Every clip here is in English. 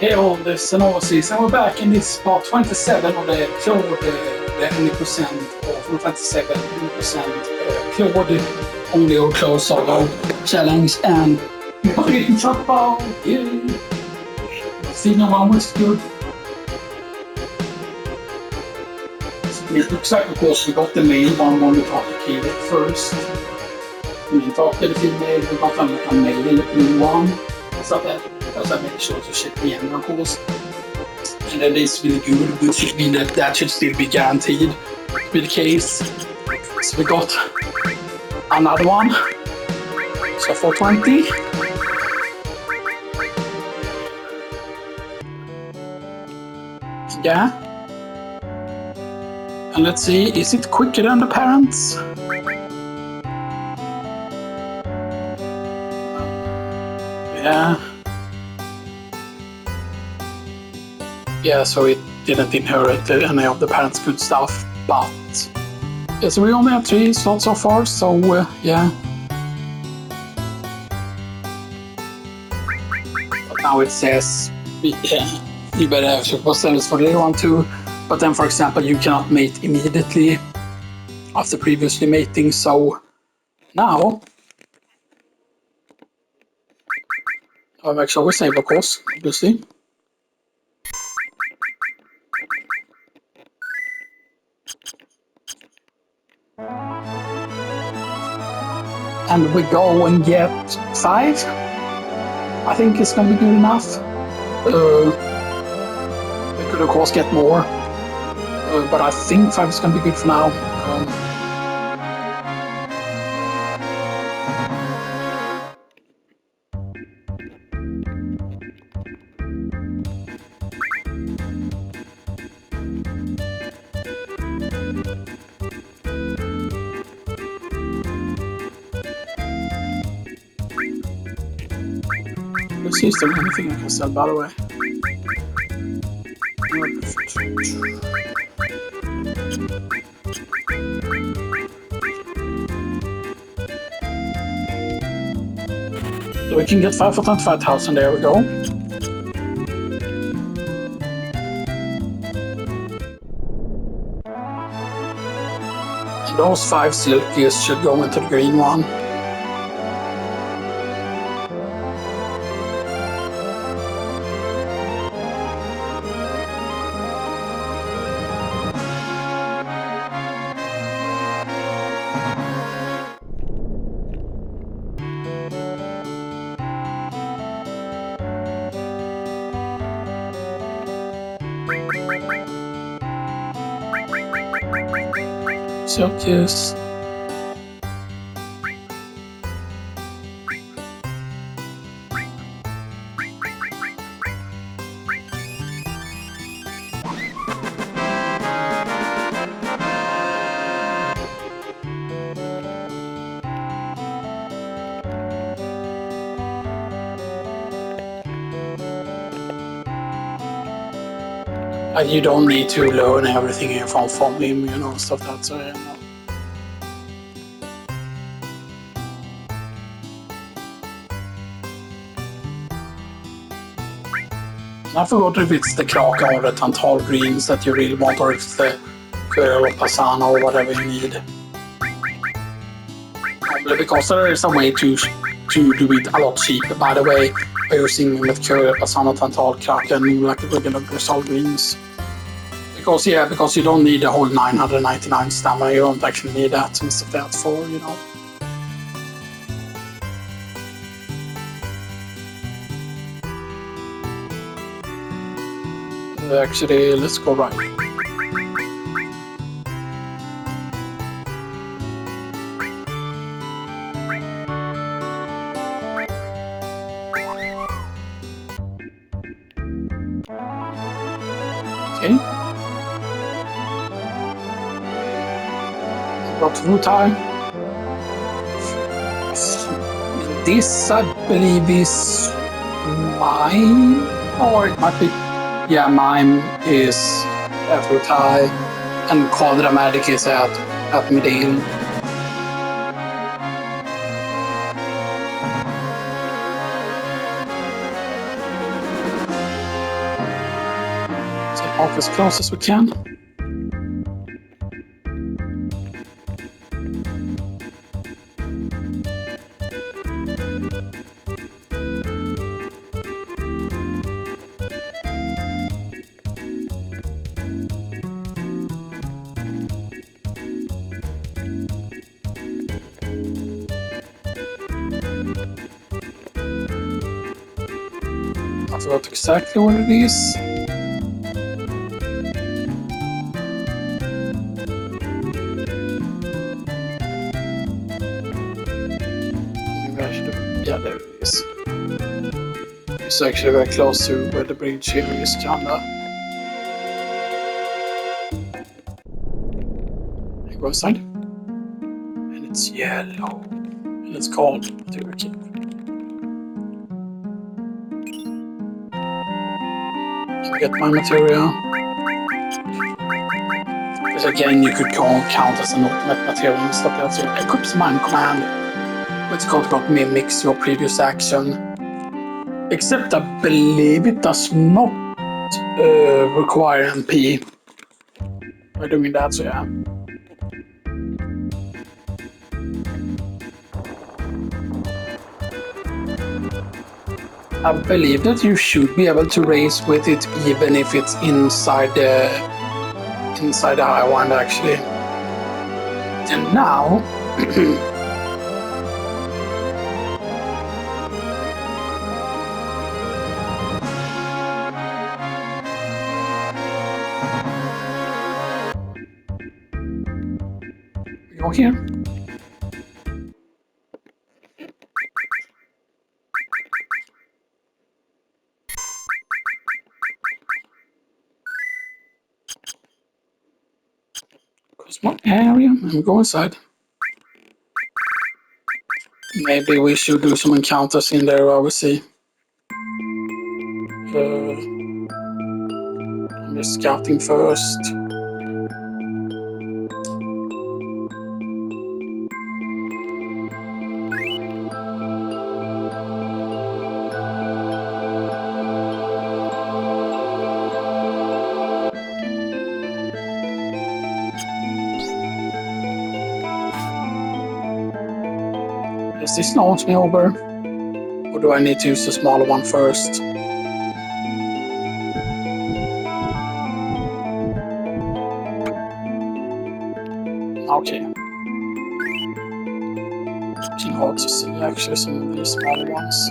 Hey all, this is Oasis, and we're back in this part 27 of the Claude, the only percent, or from 27, 100% Claude, only or close solo challenge, and we're getting Chocobo, yeah. See, no one was good. It looks like, of course, we got the main one when we talked to Kiwi first. We talked to the female, we got a male one, so that because I made sure to check the end, of course. And that is really good, which should mean that that should still be guaranteed to be the case. So we got another one. So 420. Yeah. And let's see, is it quicker than the parents? Yeah. Yeah, so it didn't inherit any of the parents' good stuff, but yeah, so we only have 3 slots so far, so yeah. But now it says, yeah, you better have Chocobo status for the other one too. But then, for example, you cannot mate immediately after previously mating, so now I'll make sure we save, of course, obviously. And we go and get 5. I think it's gonna be good enough. We could of course get more, but I think 5 is gonna be good for now. Let's see if there's anything I can sell, by the way. So we can get 5 for 25,000, there we go. And those 5 silkies should go into the green one. Silkies. You don't need to learn everything from him, you know, stuff that, so yeah, no. I forgot if it's the Kraka or the Tantal greens that you really want, or if it's the Curl or Passana or whatever you need. Probably because there is a way to do it a lot cheaper, by the way, by using with Curl, Passana, Tantal, Kraka, and like regular Crystal greens. Because you don't need the whole 999 stamina, you don't actually need that and stuff that for, you know. Actually, let's go right. Okay. Got Thyme. This, I believe, is mine, or it might be. Yeah, mine is at Thyme, and Quadramatic is at Midale. Walk as close as we can. That's about exactly what it is. Yeah, there it is. It's actually very close to where the bridge here is, kinda. I go inside. And it's yellow. And it's called Material Keep. I get my material. Because again, you could count as an ultimate material and stuff like that. So equips Mind Command, which called mimics your previous action. Except I believe it does not require MP by doing that, so yeah. I believe that you should be able to race with it even if it's inside the island actually. And now we go here. Small area, and we go inside. Maybe we should do some encounters in there, I will see. I'm just scouting first. Does this launch me over? Or do I need to use the smaller one first? Okay. It's hard to see actually some of these smaller ones.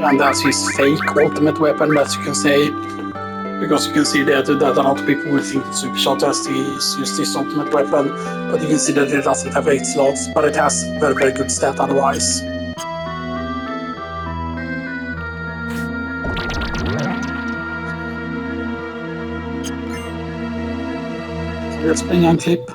And that's his fake ultimate weapon, as you can say. Because you can see that a lot of people will think that Super Shot has used this ultimate weapon, but you can see that it doesn't have 8 slots, but it has very, very good stat otherwise. Let's bring on clip.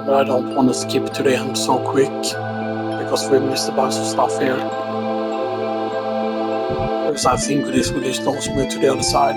But I don't want to skip to the end so quick, because we missed a bunch of stuff here. Because I think this will just launch me to the other side.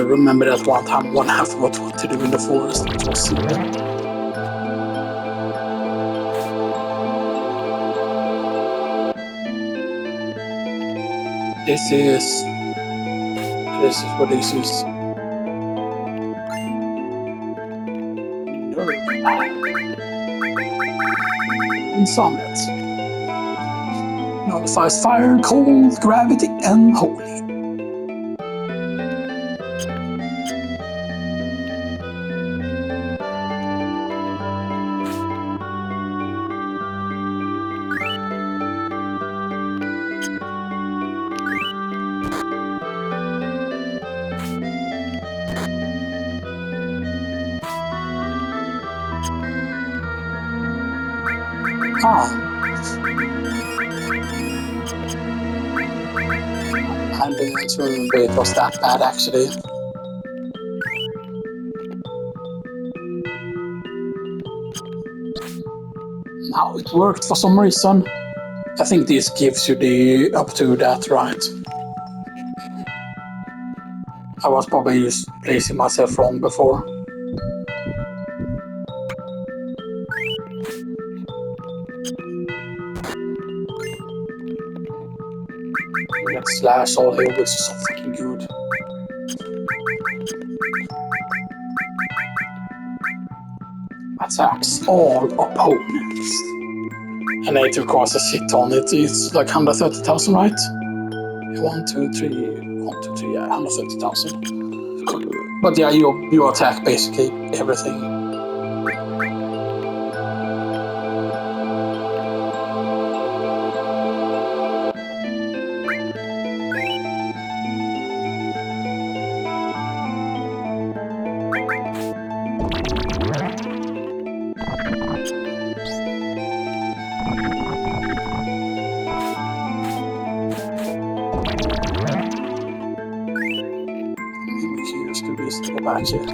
remember that one time when I forgot what to do in the forest. It was silly. This is what this is. In summit. Notifies fire, cold, gravity, and holy. I didn't remember it was that bad actually. Now it worked for some reason. I think this gives you the up to that, right? I was probably just placing myself wrong before. Get slash all here, which is so fucking good. Attacks all opponents. And it requires a shit on it. It's like 130,000, right? 1, 2, 3, 1, 2, 3, yeah, 130,000. But yeah, you attack basically everything. Go back here.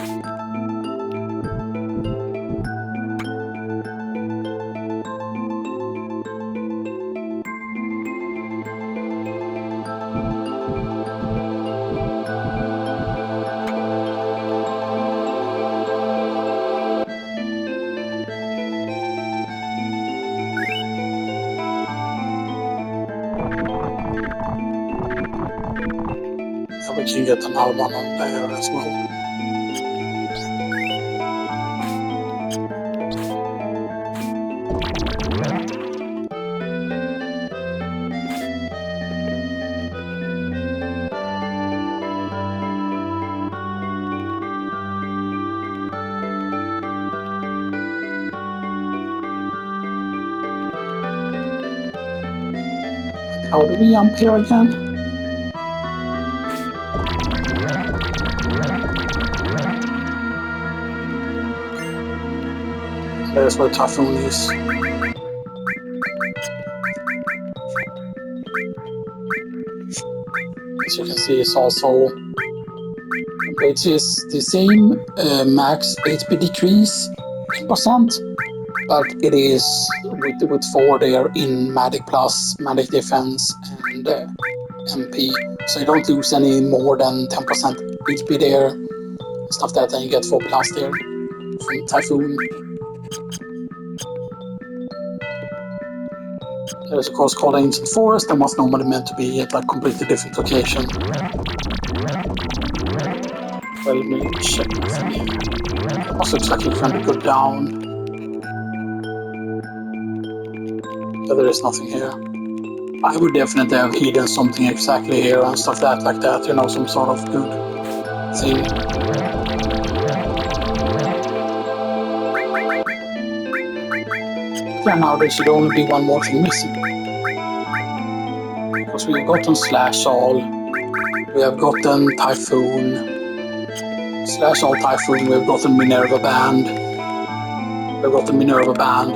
And we can get another one on there as well. How do we jump here again? There's where Typhoon is. As you can see, it's also, which is the same max HP decrease in percent, but it is with 4 there in Magic Plus, Magic Defense, and MP. So you don't lose any more than 10% HP there, stuff that, and you get 4 plus there from Typhoon. There's of course called Ancient Forest, that was normally meant to be at a completely different location. Well, let me check nothing here. It also looks like you can go down. But there is nothing here. I would definitely have hidden something exactly here and stuff like that, you know, some sort of good thing. Yeah, now there should only be one more thing missing. Because we've gotten Slash All, we have gotten Typhoon, Slash All Typhoon, we've gotten Minerva Band, we've gotten Minerva Band,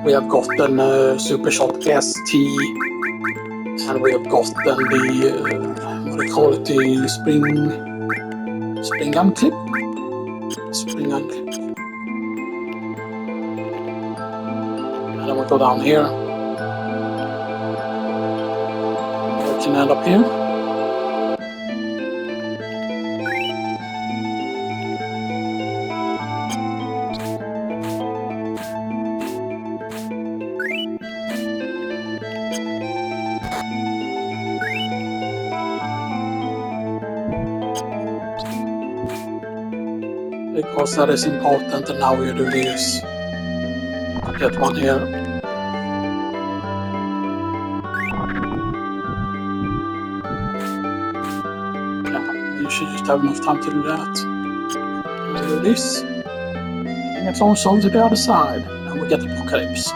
we have gotten Super Shot ST, and we have gotten the, what do you call it, the spring gun clip? Spring gun clip. And then we'll go down here. We can end up here. course that is important, and now we do this. Get one here. Yeah, you should just have enough time to do that. Do this. And it's also to the other side, and we get the apocalypse.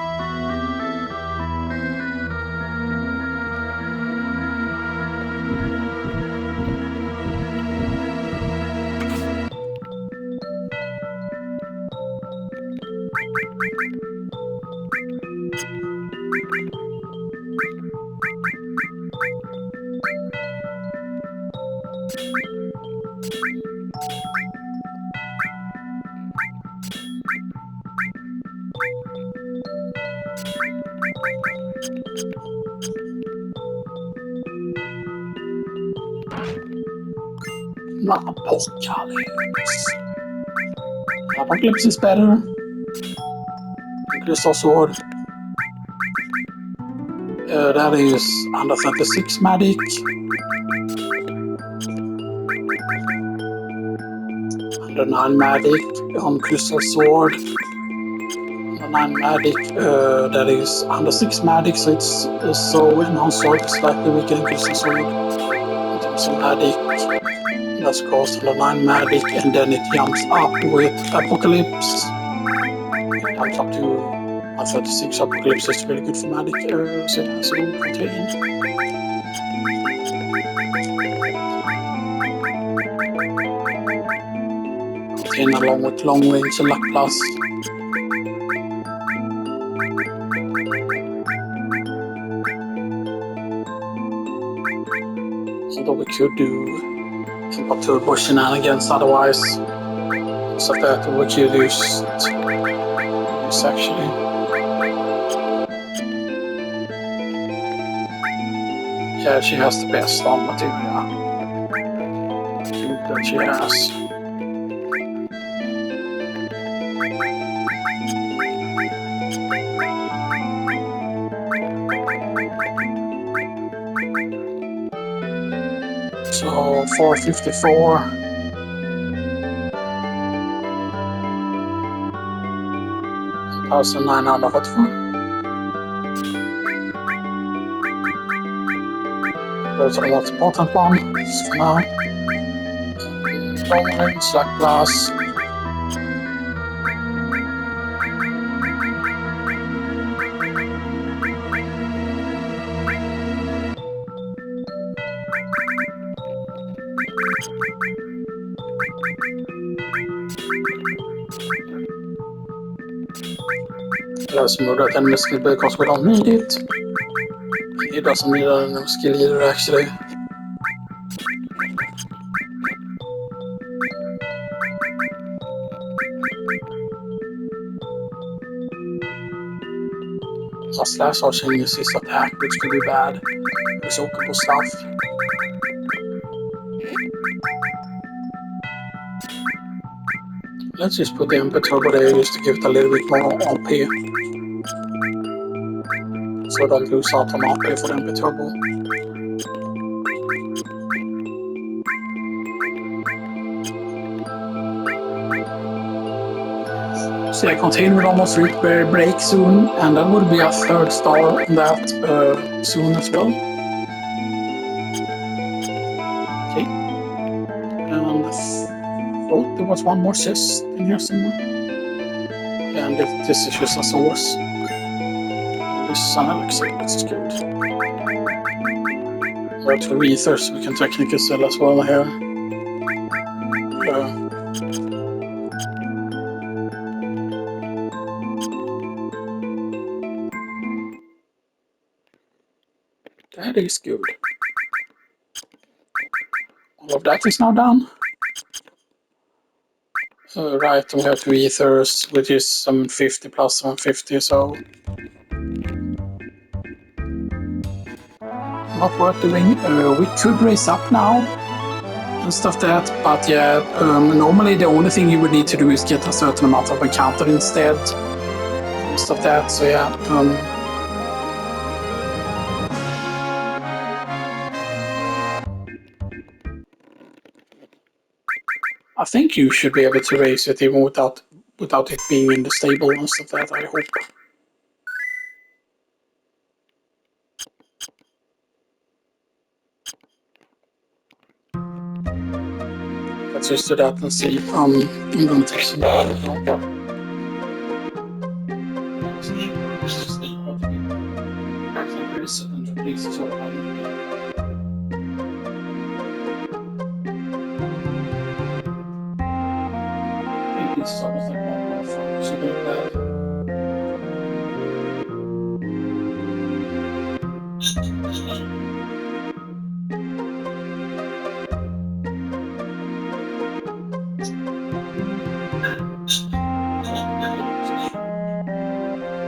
Apocalypse. Apocalypse is better. Crystal sword. That is under 36 magic. Under 9 magic on crystal sword. Under 9 magic, that is under 6 magic, so it's so enhanced sword slightly weaker than crystal sword. In terms of magic, that's cost under 9 magic, and then it jumps up with apocalypse. It jumps up to 36 apocalypse is really good for magic, so contain. Contain along with long range and luck plus. Although we could do input turbo shenanigans otherwise. So that we could use actually. Yeah, she has the best on material that she has. So 454. $1,944. Those are the most important ones for now. Long range, slack blast. Let's move that enemy skill because we don't need it. He doesn't need an enemy skill either, actually. Slash or changes his attack, which could be bad. With Chocobo stuff. Let's just put the MP turbo there just to give it a little bit more OP. So don't lose out on OP for the MP turbo. So yeah, contain will almost break soon, and that will be a 3rd star on that soon as well. Okay. And oh, there was one more chest in here somewhere. Yeah, and this is just a source. This is an elixir, that's good. We have 2 ethers we can technically sell as well here. That is good. All of that is now done. Right, we have 2 ethers, which is some 50 plus 150, so not worth doing. We could raise up now and stuff that, but yeah, normally the only thing you would need to do is get a certain amount of encounter instead and stuff that, so yeah. I think you should be able to raise it even without it being in the stable and stuff like that, I hope. Let's just do that and see. I'm gonna take some It's almost like 1.4, so don't bad.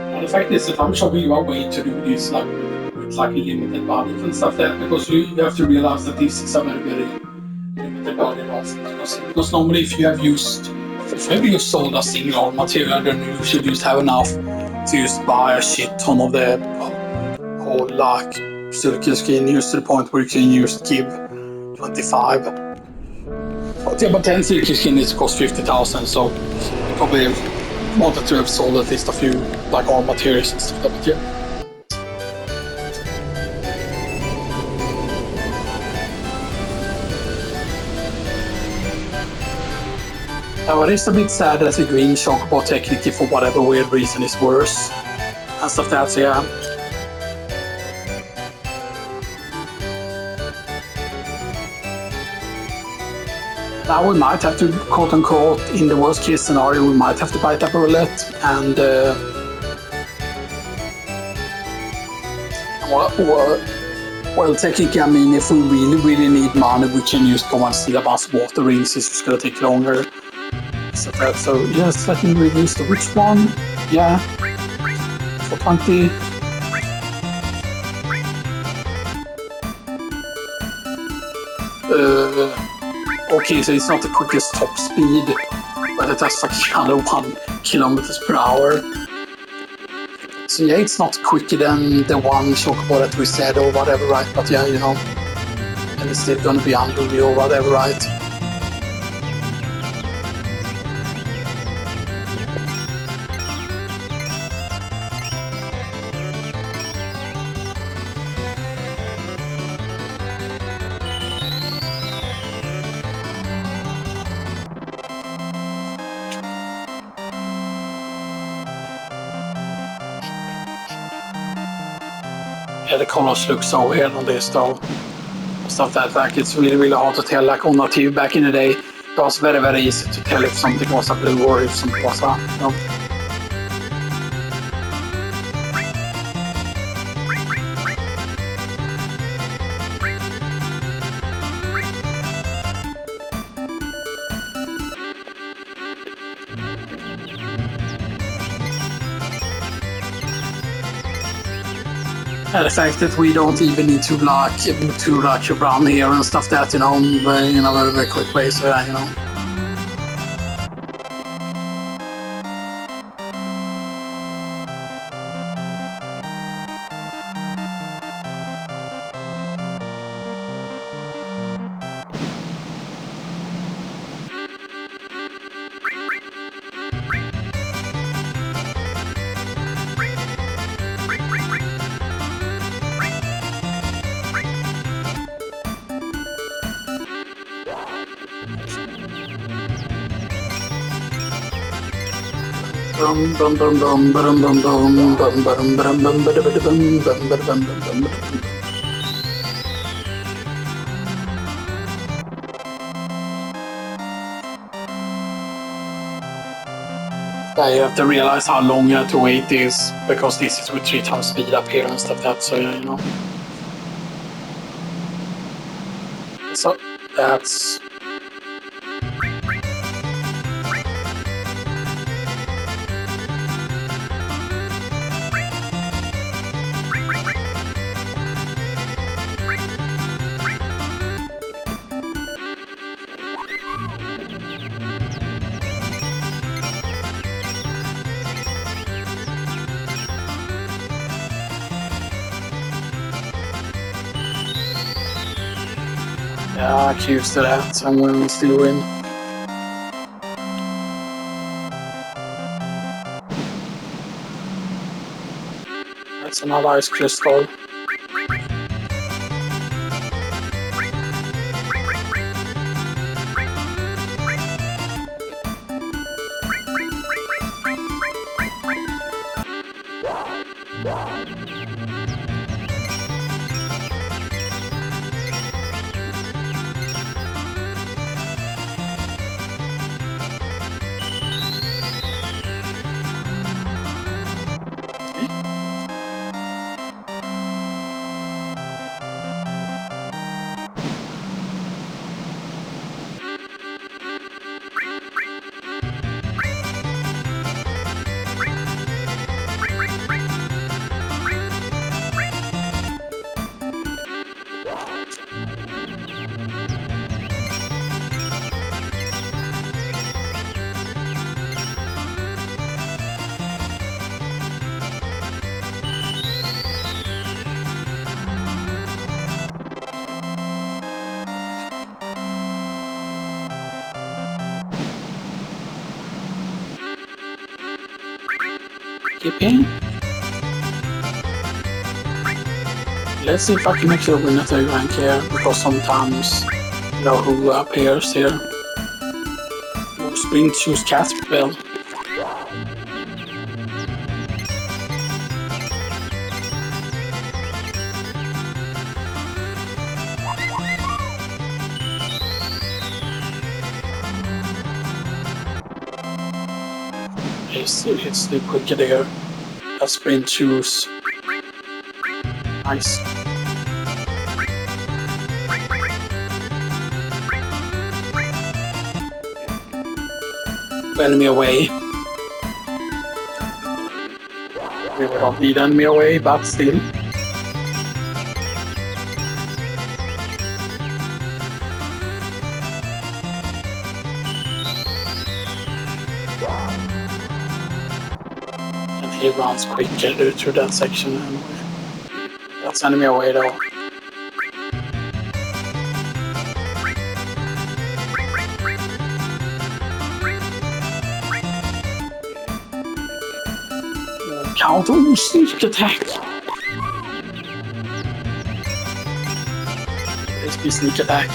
And the fact is that I'm showing you a way to do this like with like a limited budget and stuff like that, because you have to realize that this is a very limited budget also. Because normally if you have used sold a single material, then you should just have enough to just buy a shit ton of the whole like silky skin used to the point where you can just give 25. But yeah, but 10 silky skin is cost 50,000, so you probably wanted to have sold at least a few like all materials and stuff like that. Yeah. Now it is a bit sad that the green Chocobo technically for whatever weird reason is worse and stuff like that, so yeah. Now we might have to, quote unquote, in the worst case scenario, we might have to bite up a roulette and well, technically, I mean, if we really need money, we can just go and steal a bunch of water rings. It's just gonna take longer. So yes, let me release the which one? Yeah, for 20. Okay, so it's not the quickest top speed, but it has like 1 kilometers per hour. So yeah, it's not quicker than the one Chocobo that we said or whatever, right? But yeah, you know, and it's still gonna be unruly or whatever, right? Yeah, the colors look so weird on this though. Stuff that like it's really hard to tell. Like on the TV back in the day, it was very easy to tell if something was a blue or if something was a, you know. The fact that we don't even need to run here and stuff that, you know, in a very quick way, so yeah, you know. Yeah, you have to realize how long you have to wait this, because this is with 3 times speed up here and stuff like that, so yeah, you know. So that's... Yeah, I'm used to that, and we'll still win. That's another ice crystal. Keeping. Let's see if I can actually win a 3 rank here, because sometimes you know who appears here. Spring choose Caspel. It's the quicker there. A sprint choose. Nice. Enemy away. We don't need enemy away, but still. And he runs quicker through that section anyway. That's enemy away though. Counter sneak attack. Let's be sneak attack.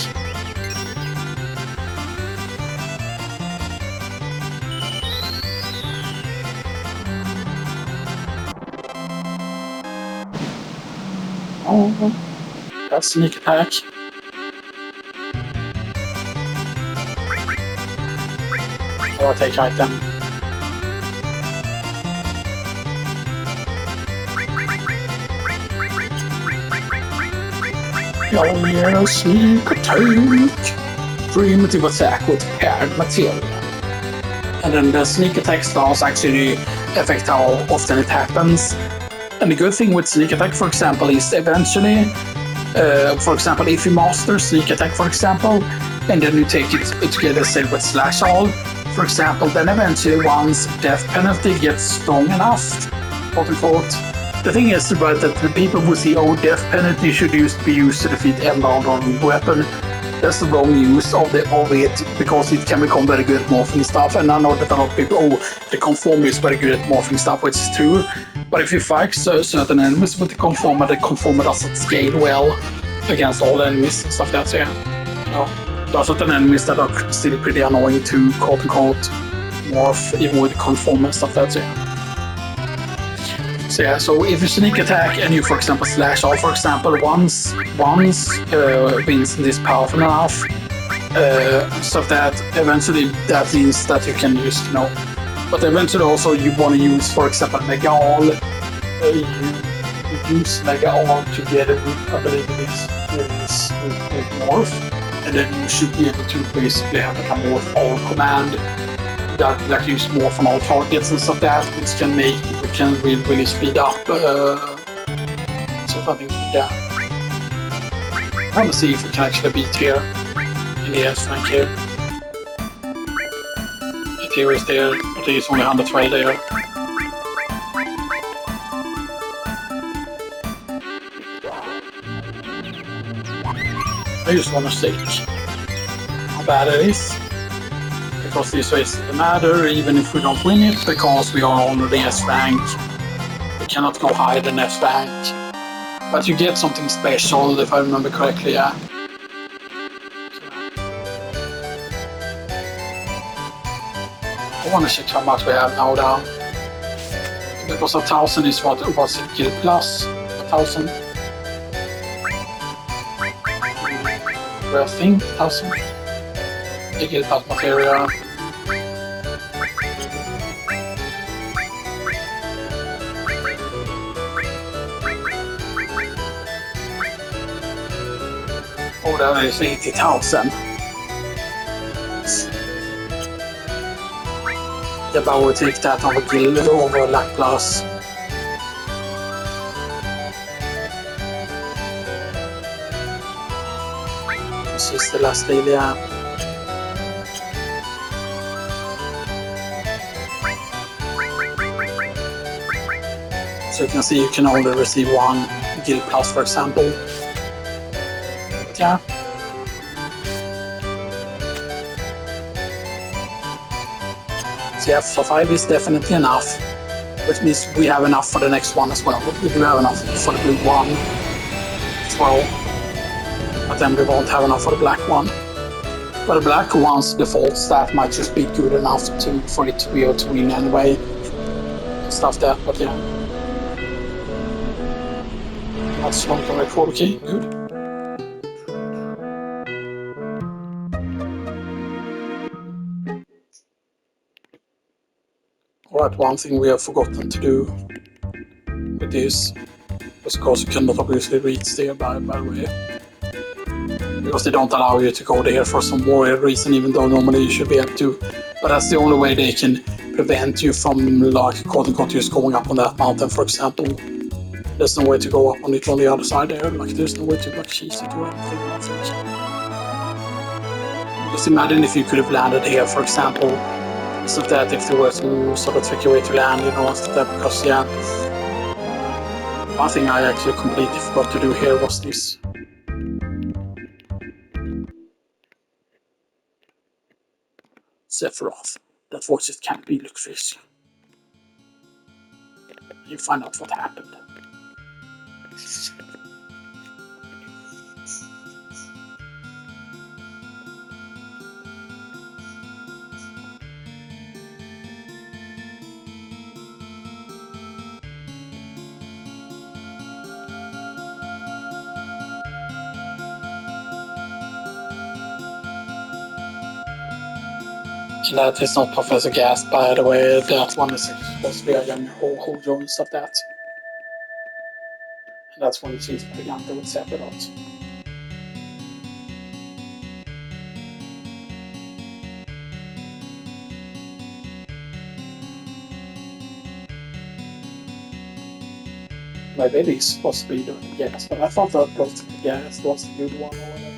Oh, that's sneak attack. I'll take item. Yeah, sneak attack. Primitive attack with paired material. And then the sneak attack stars actually affect how often it happens. And the good thing with sneak attack, for example, is eventually, for example, if you master sneak attack, for example, and then you take it together, say with slash all, for example, then eventually once death penalty gets strong enough, quote unquote. The thing is about that the people who see death penalty should be used to defeat endbound on weapon. That's the wrong use of it, because it can become very good at morphing stuff. And I know that a lot of people, the conformer is very good at morphing stuff, which is true. But if you fight certain enemies with the conformer doesn't scale well against all enemies and stuff like that. So yeah, you know, there are certain enemies that are still pretty annoying to quote unquote morph, even with conformer and stuff like that. So yeah. So yeah, so if you sneak attack and you, for example, slash all, for example, once Vincent is powerful enough, so that eventually that means that you can use, you know, but eventually also you want to use, for example, Mega All. You use Mega All together with, I believe it is with Morph, and then you should be able to basically have like a Morph All command that use Morph on all targets and stuff that, which can really speed up. So I think, yeah. I want to see if we can actually beat here in the S rank here. The tier is there, but there is only 112 there. I just want to see how bad it is. Because this race doesn't matter, even if we don't win it, because we are already S rank. cannot go higher than F rank. But you get something special, if I remember correctly, yeah. I want to check how much we have now down. Because 1,000 is what was it, Guild Plus? 1,000? I think 1,000. The Guild Plus material. Oh, that is 80,000. Jag bara tyckte att han var Guild over Lack Plus. Sista lastbil, ja. So you can see you can only receive one Guild Plus, for example. But yeah. So yeah, FFVII is definitely enough, which means we have enough for the next one as well. We do have enough for the blue one as well, but then we won't have enough for the black one. But the black one's default stat might just be good enough for it to be able to win anyway. Stuff that, but yeah. That's long can record, okay, good. Alright, one thing we have forgotten to do with this, because you cannot obviously reach there by the way. Because they don't allow you to go there for some weird reason, even though normally you should be able to. But that's the only way they can prevent you from, like, quote-unquote, just going up on that mountain, for example. There's no way to go up on it on the other side there. Like, there's no way to, like, cheese it or anything. Just imagine if you could have landed here, for example. So that if there was some sort of tricky way to land, you know, stuff that, because, yeah. One thing I actually completely forgot to do here was this. Sephiroth. That voice just can't be Luxfish. You find out what happened. And that is not Professor Gas, by the way. That one is supposed to be a young who joins of that. And that's when she's Brigante with Sephiroth. My baby is supposed to be doing Gas, but I thought that Gas was the good one or whatever.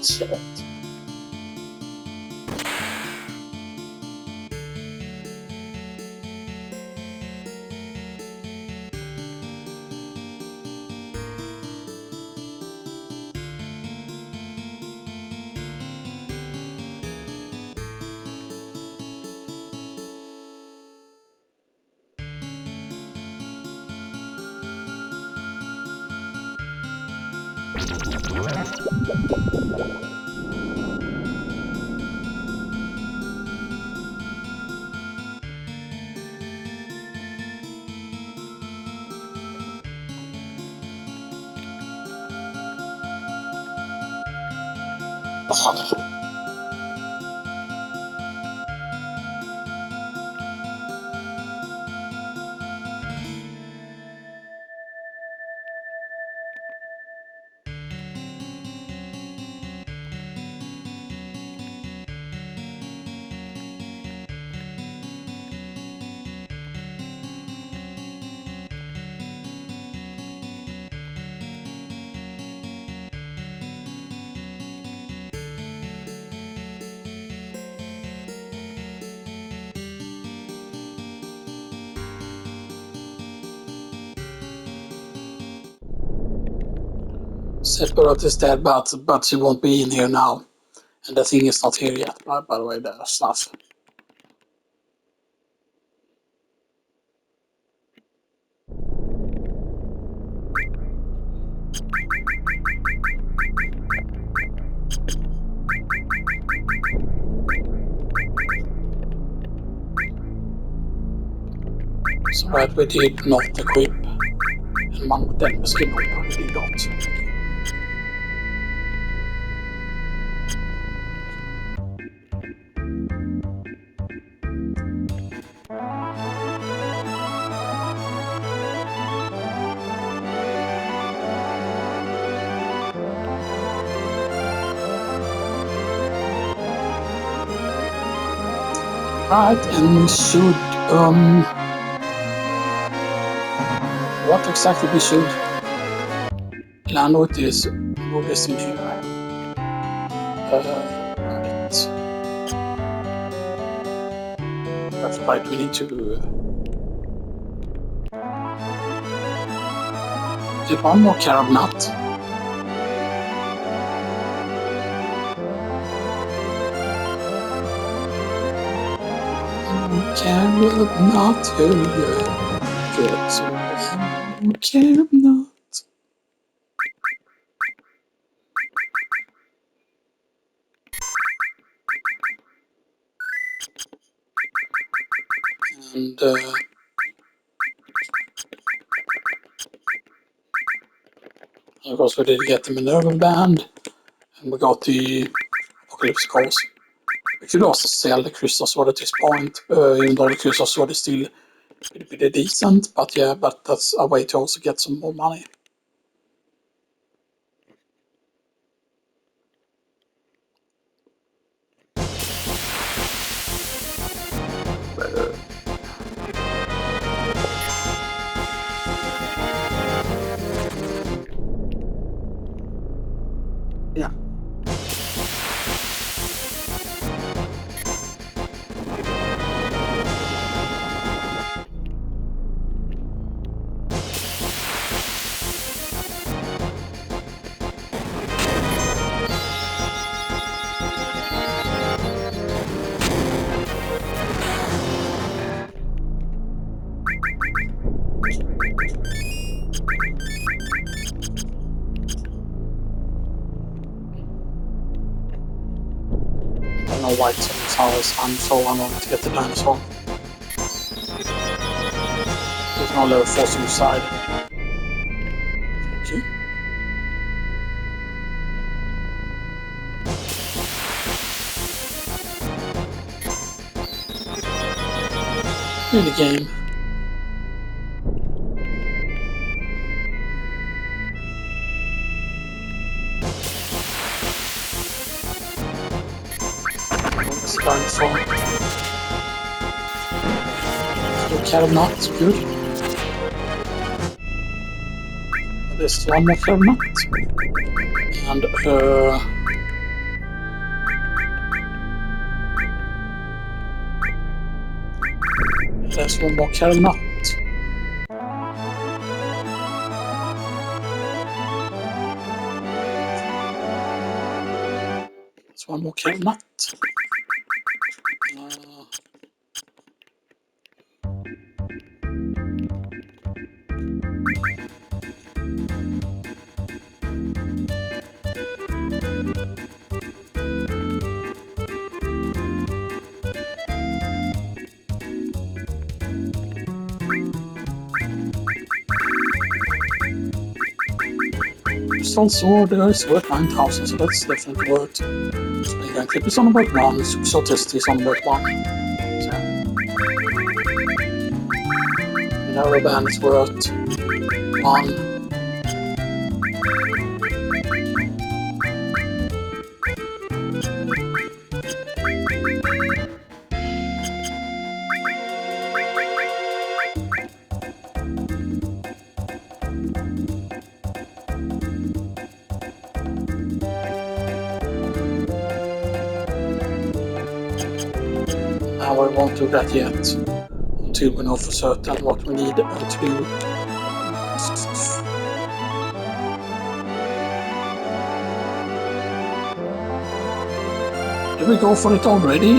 Shit. Separate is dead, but she won't be in here now. And the thing is not here yet, by the way, the stuff. So right, we did not equip. And man mot den med skin hoppar, det did not. Right, and we should, what exactly we should land with is move this in here. Right. That's right, we need to get one more carob nut. Carob nut, get one carob nut. And of course we did get the Minerva band, and we got the Apocalypse Calls. We could also sell the Crystal Sword at this point, even though the Crystal Sword is still pretty decent, but yeah, but that's a way to also get some more money. Yeah. I don't know why it's on this house. I'm so annoyed to get the dinosaur. There's no level 4 suicide. Okay. In the game. What's the dinosaur? Carob nut, good. There's one more carob nut. And there's one more carob nut. There's one more carob nut. Crystal Sword is worth 9,000, so that's definitely worth. Spring and Clip is on about 1, Exoticity is on about 1. So, Minerva Band is worth 1. Now I won't do that yet, until we know for certain what we need to do. Did we go for it already?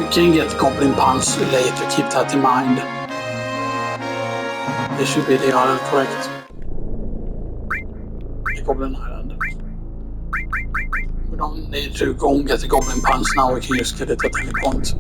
We can get Goblin Punch later, keep that in mind. This should be the island, correct? The Goblin Island. We don't need to go and get the Goblin Punch now, we can just get it at any point.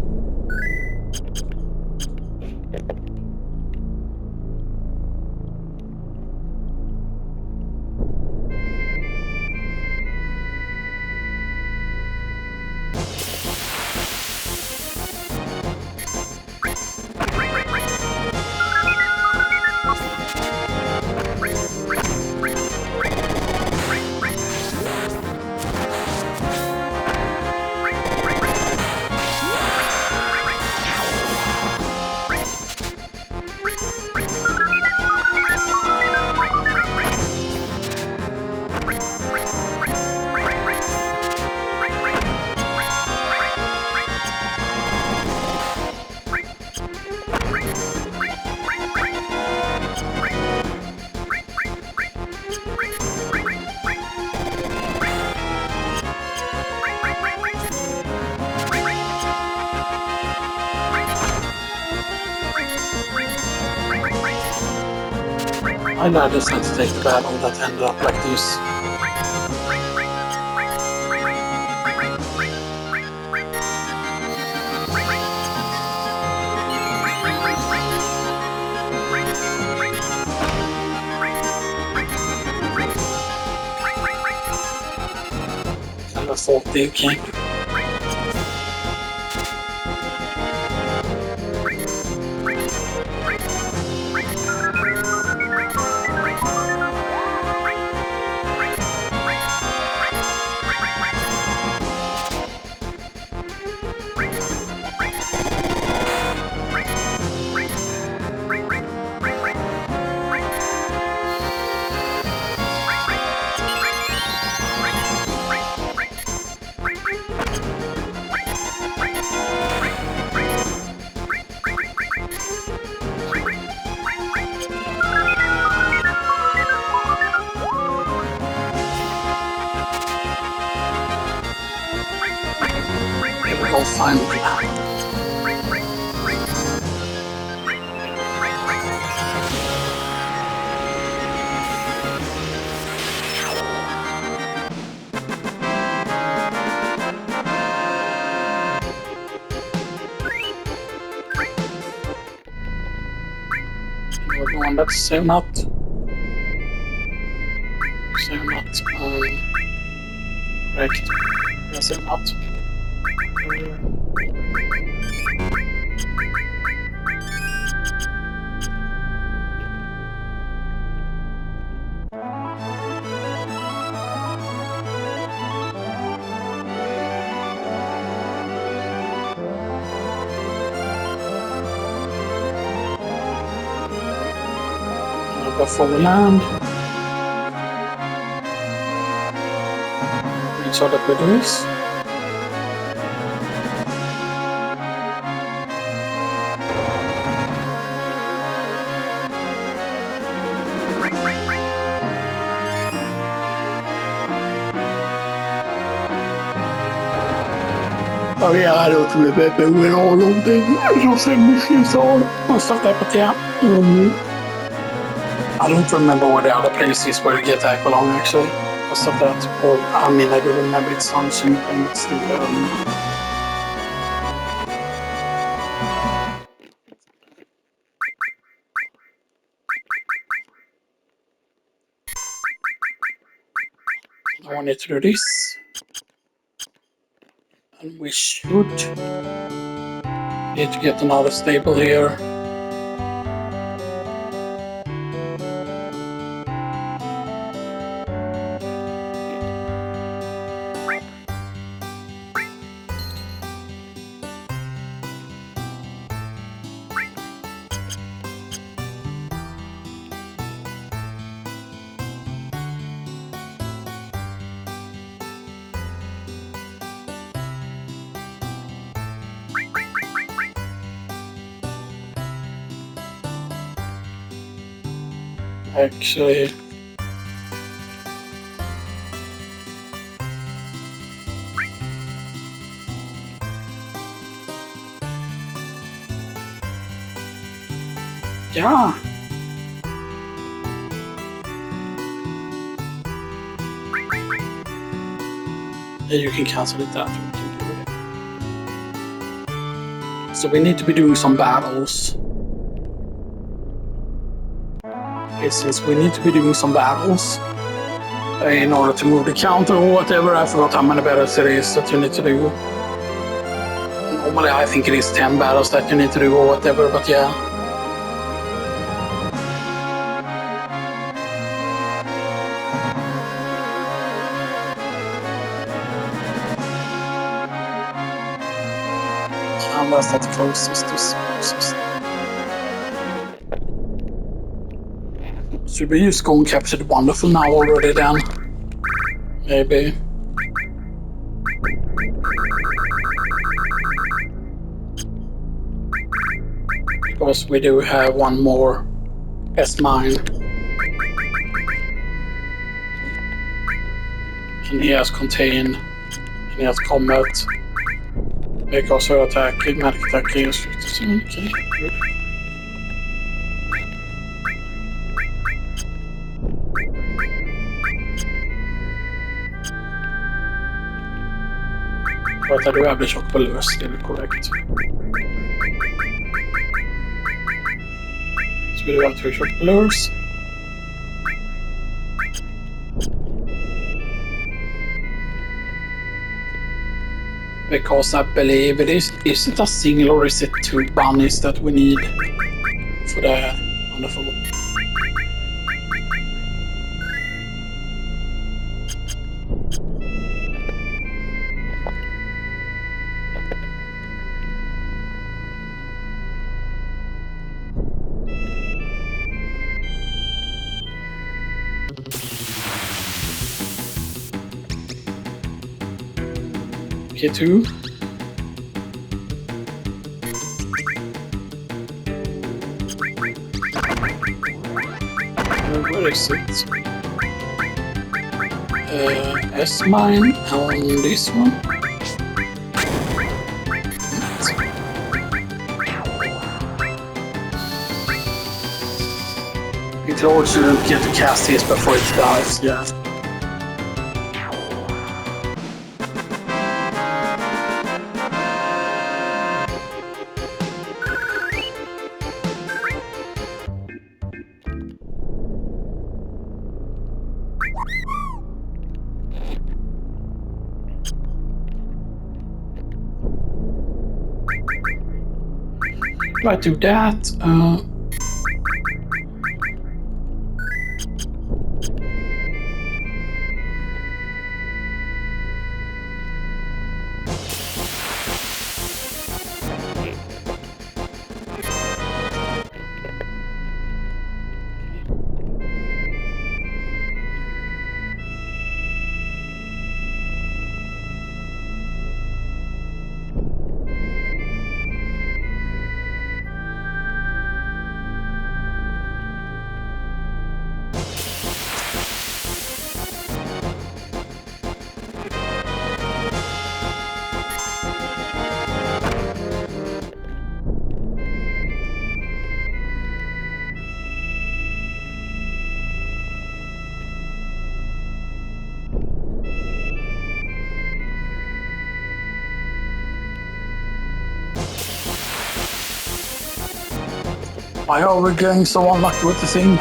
I decided to take the battle that ended up like this. Level 40, okay. Finally. We're going back to save not. Save not. Correct. Yeah, save not. Before we land, make sure that we do this. Oh yeah, I don't remember when all of them just missions all and stuff like that, but yeah. I don't remember where the other place is where you get Aqualung actually. Because of that. Or, I mean, I do remember it's on something, but still. I wanted to do this. And we should need to get another stable here. Actually, Yeah. You can cancel it after. So we need to be doing some battles. Okay, since we need to be doing some battles in order to move the counter or whatever, I forgot how many battles it is that you need to do. Normally I think it is 10 battles that you need to do or whatever, but yeah. Unless that's closest. Should we just go and capture the Wonderful now already then? Maybe. Because we do have one more S-Mine. And he has Contain. And he has Comet. Because her attack, magic attack is 57. Okay, good. But I do have the Chocobo, still correct. So we do have 2 Chocobos. Because I believe it is it a single or is it 2 bunnies that we need for the Wonderful? Okay, 2. Where is it? S-Mine on this one. It also don't get to cast this before it dies, yeah. Do I do that? Why are we getting so unlucky with the thing?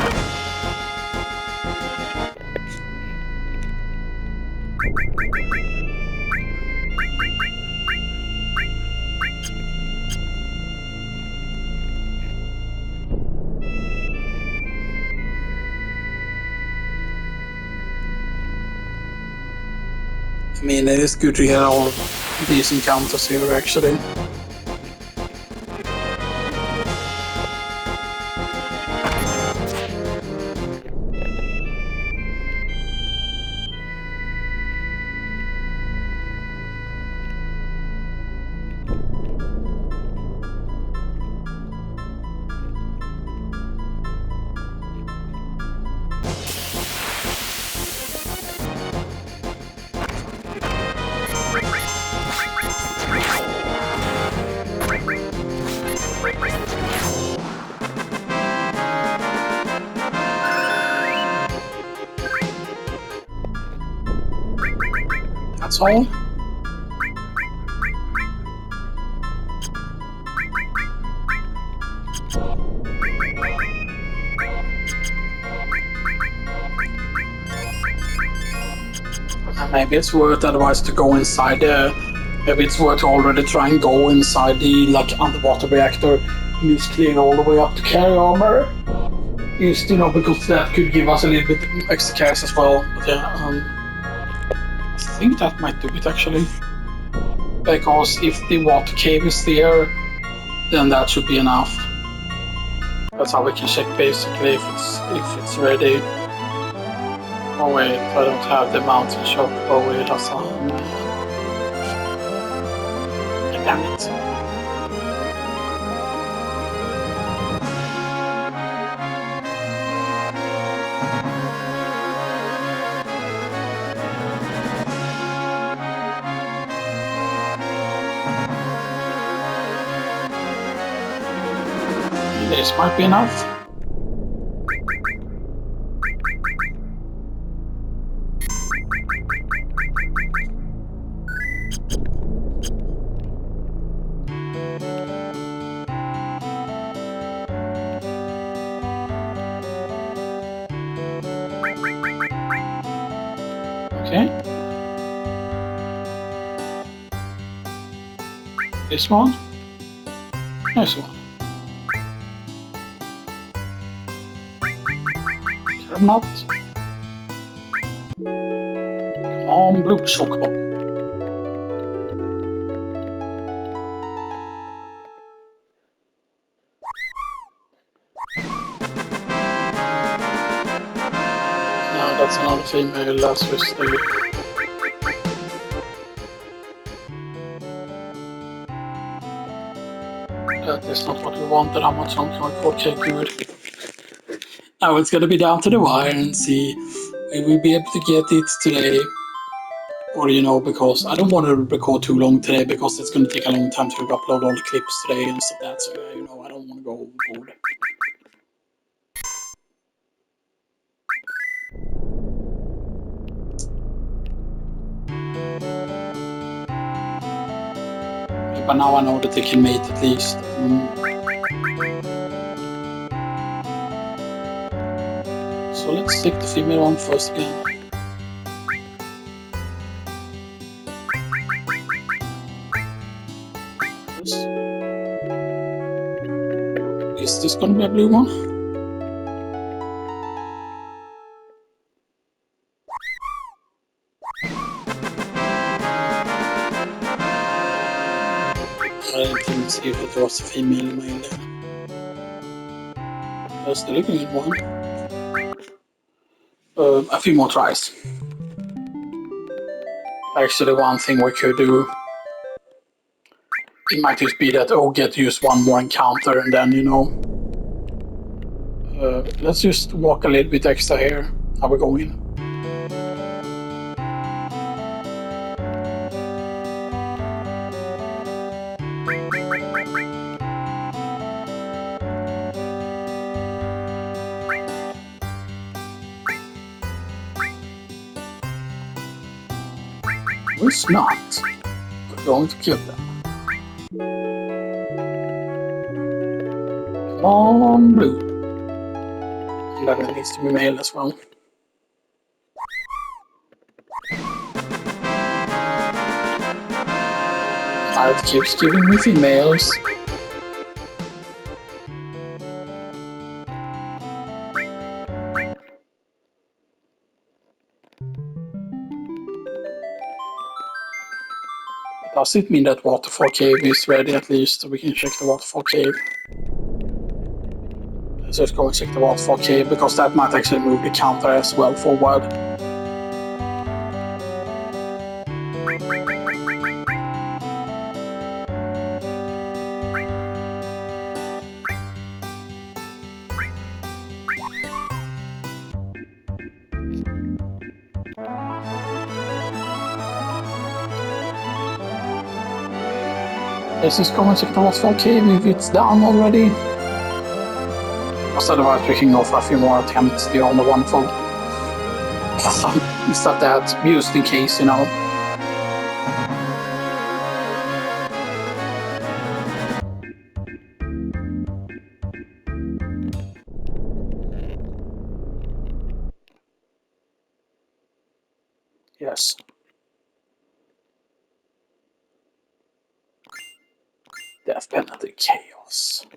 I mean, it is good to get all these encounters here, actually. That's all. Maybe it's worth otherwise to go inside the. Maybe it's worth to already try and go inside the like underwater reactor and just clear all the way up to carry armor. Just because that could give us a little bit extra cash as well. But yeah, I think that might do it actually. Because if the water cave is there, then that should be enough. That's how we can check basically if it's ready. Oh wait, I don't have the mountain chocobo with us on. Damn it. This might be enough. Okay. This one. This one. Come not. Come on, blue chocobo. No, that's another female last yesterday. That is not what we wanted. How much on 4K good. Now it's gonna be down to the wire and see will we be able to get it today. Or because I don't want to record too long today because it's gonna take a long time to upload all the clips today and stuff like that. So I don't want to go overboard. But now I know that they can mate at least. So let's take the female one first again. Is this gonna be a blue one? I didn't even see if it was a female or male there. That's the looking one. A few more tries. Actually, one thing we could do, it might just be that get to use one more encounter and then, let's just walk a little bit extra here. How we go in. It's not. We're going to kill them. Come on, blue. And then it needs to be male as well. It keeps giving me females. Does it mean that waterfall cave is ready at least so we can check the waterfall cave? Let's just go and check the waterfall cave because that might actually move the counter as well forward. Let's just go and check the waterfall cave if it's down already. Because otherwise we can go for a few more attempts beyond the waterfall. Stuff that used in case, Yes. Death penalty chaos.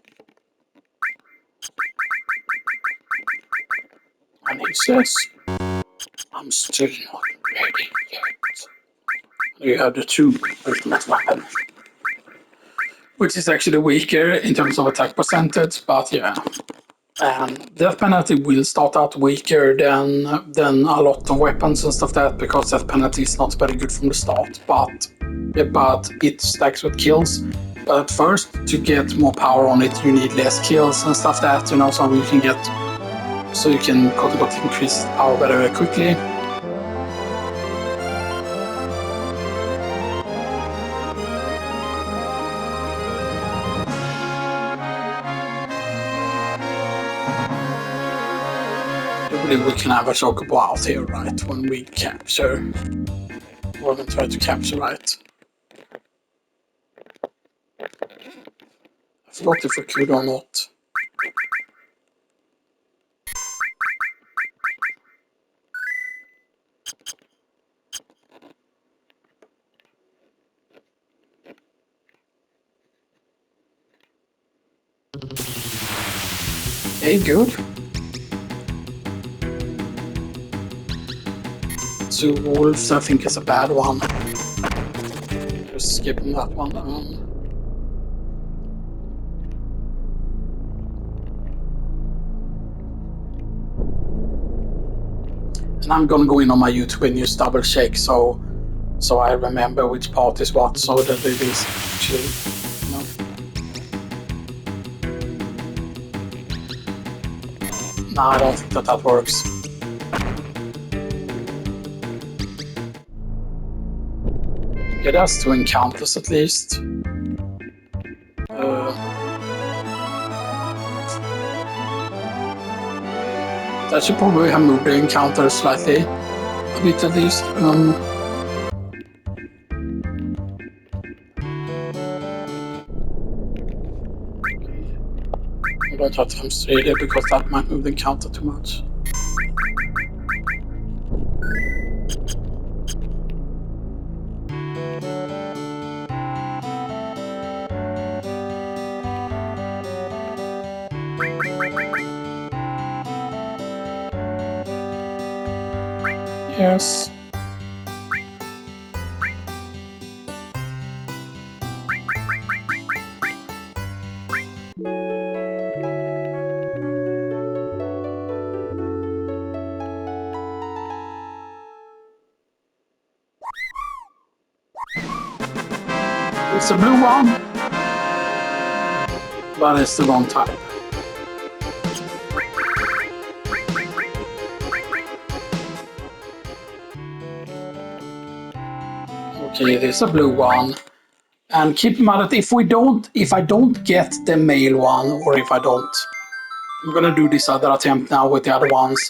And he says, I'm still not ready yet. You have the 2 ultimate weapon, which is actually weaker in terms of attack percentage, but yeah. And death penalty will start out weaker than a lot of weapons and stuff like that, because death penalty is not very good from the start, but it stacks with kills. But at first, to get more power on it, you need less kills and stuff like that, so you can increase power very quickly. I believe we can have a Chocobo out here, right, when we capture, or when we try to capture, right? I forgot if we could or not. Okay, good. 2 wolves, I think, is a bad one. Just skipping that one. And I'm gonna go in on my YouTube and just double check so I remember which part is what, so that it is actually, No, I don't think that works. It has 2 encounters at least. That should probably have moved the encounter slightly, a bit at least. I'm going to try times 3 there because that might move the encounter too much. Yes. It's a blue one, but it's the wrong type. Okay, it is a blue one. And keep in mind that if I don't get the male one, or if I don't, I'm gonna do this other attempt now with the other ones.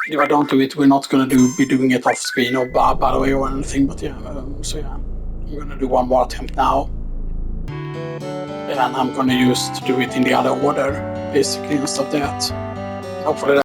If I don't do it, we're not gonna be doing it off screen or by the way or anything. But yeah, so yeah, I'm gonna do one more attempt now, and I'm gonna use to do it in the other order, basically, instead of that. Hopefully.